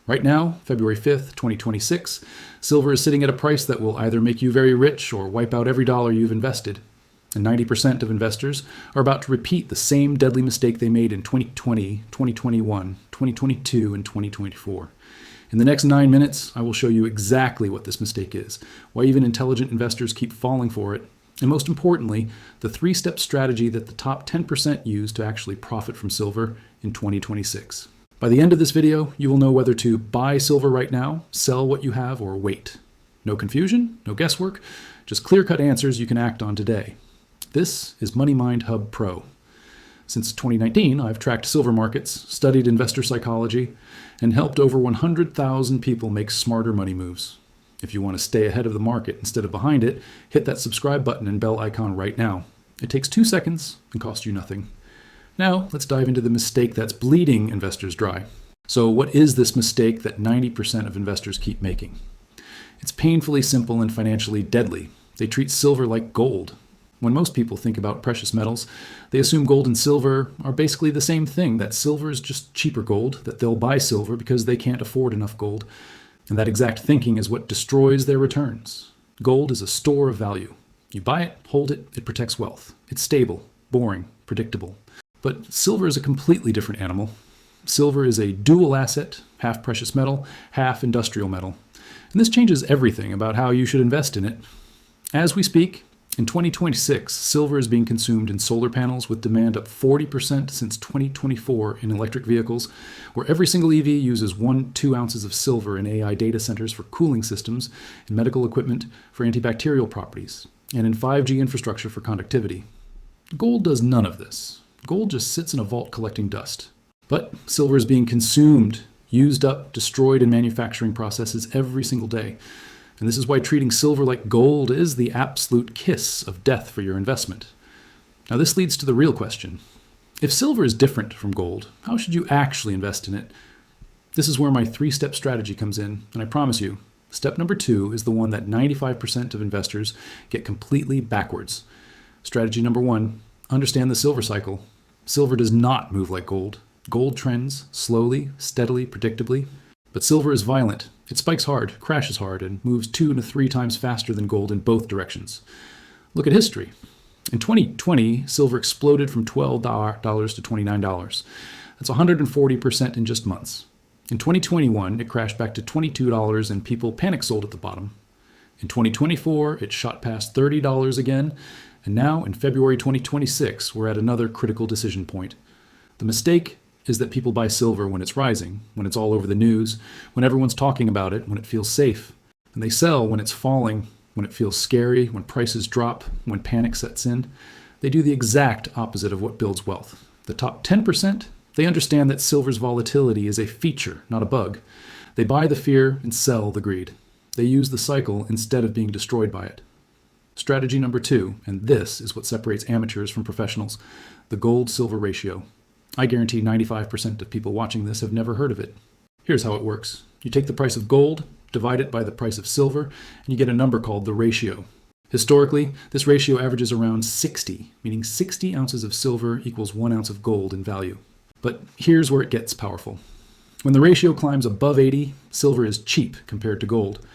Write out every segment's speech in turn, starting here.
Right now, February 5th, 2026, silver is sitting at a price that will either make you very rich or wipe out every dollar you've invested. And 90% of investors are about to repeat the same deadly mistake they made in 2020, 2021, 2022, and 2024. In the next 9 minutes, I will show you exactly what this mistake is, why even intelligent investors keep falling for it, and most importantly, the 3-step strategy that the top 10% use to actually profit from silver in 2026. By the end of this video, you will know whether to buy silver right now, sell what you have, or wait. No confusion, no guesswork, just clear-cut answers you can act on today. This is MoneyMind Hub Pro. Since 2019, I've tracked silver markets, studied investor psychology, and helped over 100,000 people make smarter money moves. If you want to stay ahead of the market instead of behind it, hit that subscribe button and bell icon right now. It takes 2 seconds and costs you nothing. Now, let's dive into the mistake that's bleeding investors dry. So what is this mistake that 90% of investors keep making? It's painfully simple and financially deadly. They treat silver like gold. When most people think about precious metals, they assume gold and silver are basically the same thing, that silver is just cheaper gold, that they'll buy silver because they can't afford enough gold. And that exact thinking is what destroys their returns. Gold is a store of value. You buy it, hold it, it protects wealth. It's stable, boring, predictable. But silver is a completely different animal. Silver is a dual asset, half precious metal, half industrial metal. And this changes everything about how you should invest in it. As we speak, in 2026, silver is being consumed in solar panels with demand up 40% since 2024 in electric vehicles, where every single EV uses 1-2 ounces of silver in AI data centers for cooling systems, in medical equipment for antibacterial properties, and in 5G infrastructure for conductivity. Gold does none of this. Gold just sits in a vault collecting dust. But silver is being consumed, used up, destroyed in manufacturing processes every single day. And this is why treating silver like gold is the absolute kiss of death for your investment. Now this leads to the real question. If silver is different from gold, how should you actually invest in it? This is where my 3-step strategy comes in, and I promise you, step number 2 is the one that 95% of investors get completely backwards. Strategy number 1, understand the silver cycle. Silver does not move like gold. Gold trends slowly, steadily, predictably. But silver is violent. It spikes hard, crashes hard, and moves 2 to 3 times faster than gold in both directions. Look at history. In 2020, silver exploded from $12 to $29. That's 140% in just months. In 2021, it crashed back to $22 and people panic sold at the bottom. In 2024, it shot past $30 again. And now, in February 2026, we're at another critical decision point. The mistake is that people buy silver when it's rising, when it's all over the news, when everyone's talking about it, when it feels safe. And they sell when it's falling, when it feels scary, when prices drop, when panic sets in. They do the exact opposite of what builds wealth. The top 10%, they understand that silver's volatility is a feature, not a bug. They buy the fear and sell the greed. They use the cycle instead of being destroyed by it. Strategy number 2, and this is what separates amateurs from professionals, the gold-silver ratio. I guarantee 95% of people watching this have never heard of it. Here's how it works. You take the price of gold, divide it by the price of silver, and you get a number called the ratio. Historically, this ratio averages around 60, meaning 60 ounces of silver equals 1 ounce of gold in value. But here's where it gets powerful. When the ratio climbs above 80, silver is cheap compared to gold.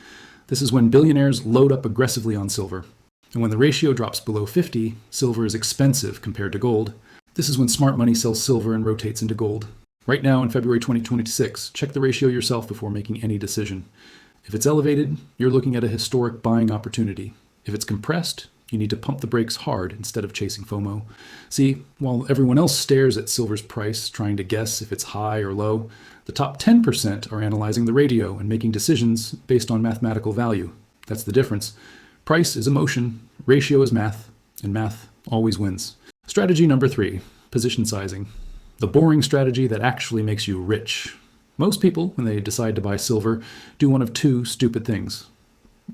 This is when billionaires load up aggressively on silver. And when the ratio drops below 50, silver is expensive compared to gold. This is when smart money sells silver and rotates into gold. Right now in February 2026, check the ratio yourself before making any decision. If it's elevated, you're looking at a historic buying opportunity. If it's compressed, you need to pump the brakes hard instead of chasing FOMO. See, while everyone else stares at silver's price, trying to guess if it's high or low, the top 10% are analyzing the ratio and making decisions based on mathematical value. That's the difference. Price is emotion, ratio is math, and math always wins. Strategy number 3, position sizing. The boring strategy that actually makes you rich. Most people, when they decide to buy silver, do one of 2 stupid things.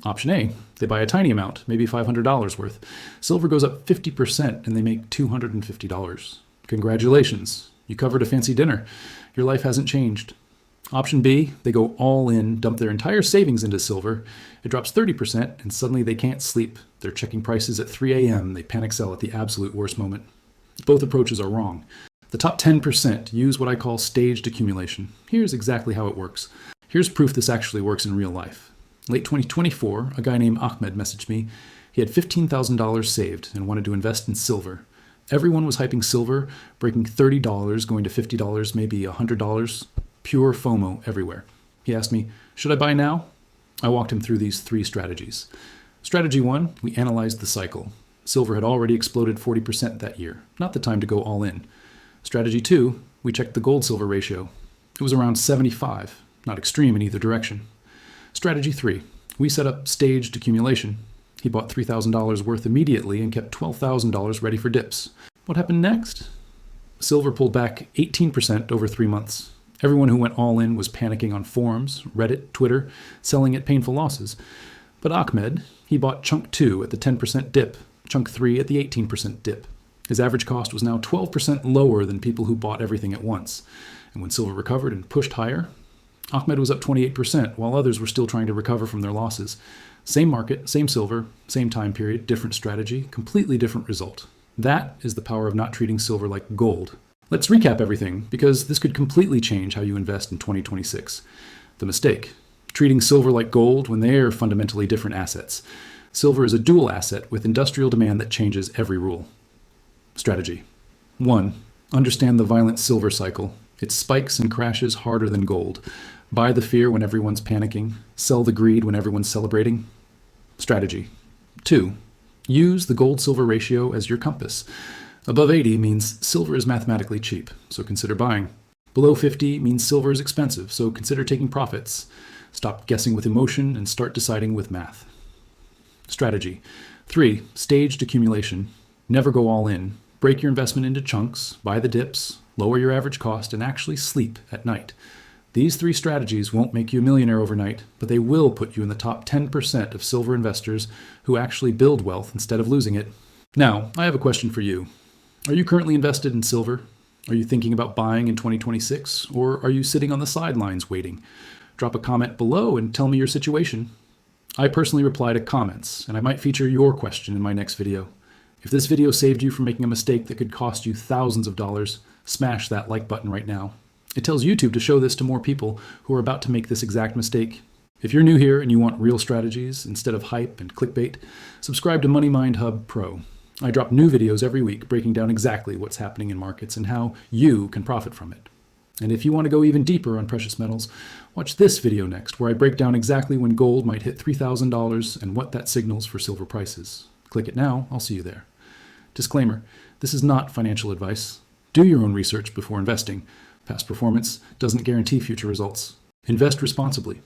Option A, they buy a tiny amount, maybe $500 worth. Silver goes up 50% and they make $250. Congratulations, you covered a fancy dinner. Your life hasn't changed. Option B, they go all in, dump their entire savings into silver. It drops 30% and suddenly they can't sleep. They're checking prices at 3 a.m. They panic sell at the absolute worst moment. Both approaches are wrong. The top 10% use what I call staged accumulation. Here's exactly how it works. Here's proof this actually works in real life. Late 2024, a guy named Ahmed messaged me. He had $15,000 saved and wanted to invest in silver. Everyone was hyping silver, breaking $30, going to $50, maybe $100. Pure FOMO everywhere. He asked me, should I buy now? I walked him through these 3 strategies. Strategy 1, we analyzed the cycle. Silver had already exploded 40% that year. Not the time to go all in. Strategy 2, we checked the gold-silver ratio. It was around 75, not extreme in either direction. Strategy 3, we set up staged accumulation. He bought $3,000 worth immediately and kept $12,000 ready for dips. What happened next? Silver pulled back 18% over 3 months. Everyone who went all in was panicking on forums, Reddit, Twitter, selling at painful losses. But Ahmed, he bought chunk 2 at the 10% dip, chunk 3 at the 18% dip. His average cost was now 12% lower than people who bought everything at once. And when silver recovered and pushed higher, Ahmed was up 28%, while others were still trying to recover from their losses. Same market, same silver, same time period, different strategy, completely different result. That is the power of not treating silver like gold. Let's recap everything, because this could completely change how you invest in 2026. The mistake: treating silver like gold when they are fundamentally different assets. Silver is a dual asset with industrial demand that changes every rule. Strategy: 1. Understand the violent silver cycle. It spikes and crashes harder than gold. Buy the fear when everyone's panicking. Sell the greed when everyone's celebrating. Strategy: 2. Use the gold-silver ratio as your compass. Above 80 means silver is mathematically cheap, so consider buying. Below 50 means silver is expensive, so consider taking profits. Stop guessing with emotion and start deciding with math. Strategy: 3. Staged accumulation. Never go all in. Break your investment into chunks, buy the dips, lower your average cost, and actually sleep at night. These 3 strategies won't make you a millionaire overnight, but they will put you in the top 10% of silver investors who actually build wealth instead of losing it. Now, I have a question for you. Are you currently invested in silver? Are you thinking about buying in 2026? Or are you sitting on the sidelines waiting? Drop a comment below and tell me your situation. I personally reply to comments, and I might feature your question in my next video. If this video saved you from making a mistake that could cost you thousands of dollars, smash that like button right now. It tells YouTube to show this to more people who are about to make this exact mistake. If you're new here and you want real strategies instead of hype and clickbait, subscribe to Money Mind Hub Pro. I drop new videos every week breaking down exactly what's happening in markets and how you can profit from it. And if you want to go even deeper on precious metals, watch this video next, where I break down exactly when gold might hit $3,000 and what that signals for silver prices. Click it now, I'll see you there. Disclaimer: this is not financial advice. Do your own research before investing. Past performance doesn't guarantee future results. Invest responsibly.